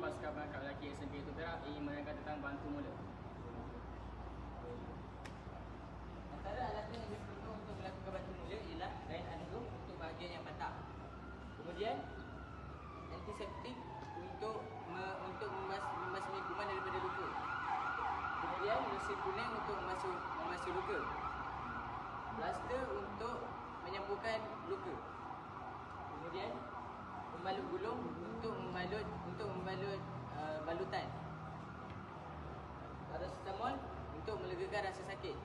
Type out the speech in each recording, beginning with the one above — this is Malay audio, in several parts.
pasukan perangkap lelaki SMK Itu Perak ingin menerangkan tentang bantu mula. Antara alatan yang diperlukan untuk melakukan bantu mula ialah kain andung untuk bahagian yang patah. Kemudian antiseptik untuk membasmi kuman daripada luka. Kemudian mesin kuning untuk membasuh luka. Plaster untuk menyembuhkan luka. Kemudian pembalut gulung untuk membalut balutan. Paracetamol untuk melegakan rasa sakit.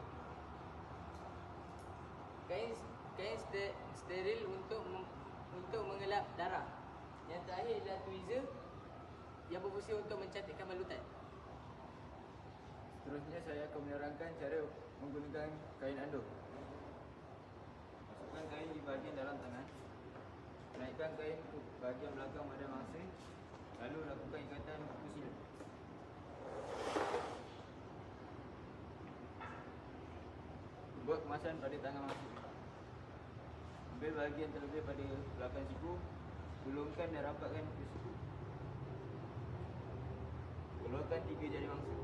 Kain steril untuk mengelap darah. Yang terakhir adalah tweezer yang berfungsi untuk mencantikkan balutan. Seterusnya saya akan menerangkan cara menggunakan kain andung. Masukkan kain di bahagian dalam tangan. Naikkan kain ke bahagian belakang badan mangsa. Lalu lakukan ikatan kuku silut. Buat kemasan pada tangan mangsa. Ambil bahagian terlebih pada belakang siku. Gulungkan dan rapatkan ke siku. Ulurkan 3 jari mangsa.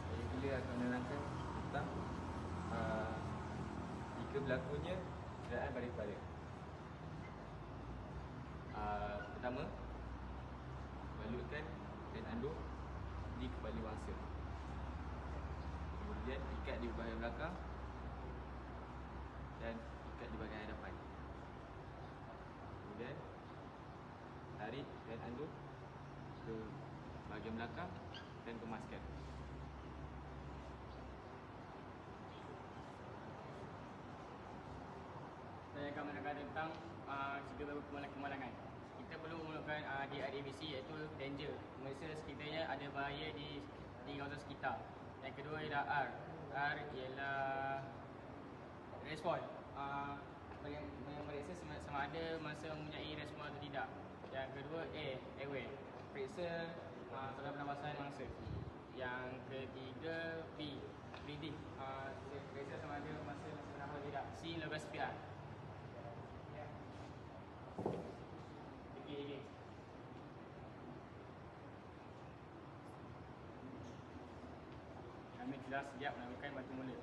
Saya bila akan menerangkan tentang jika berlakunya cederaan pada kepala. Pertama, balutkan kain andung di kepala mangsa. Kemudian ikat di bahagian belakang dan ikat di bahagian hadapan. Kemudian tarik kain andung ke bahagian belakang dan kemaskan. Saya akan menerangkan tentang jika berlaku kemalangan. Kita perlu menggunakan DRABC iaitu danger. Maksudnya sekitarnya ada bahaya di kawasan sekitar. Yang kedua ialah R. R ialah respon. Meriksa sama ada masa mempunyai respon atau tidak. Yang kedua A. Airway. Periksa saluran pernafasan mangsa. Yang ketiga B. Breathing. Periksa sama ada masa bernafas atau tidak. C. Lakukan CPR. Okay. Kami telah siap melakukan bantu mula.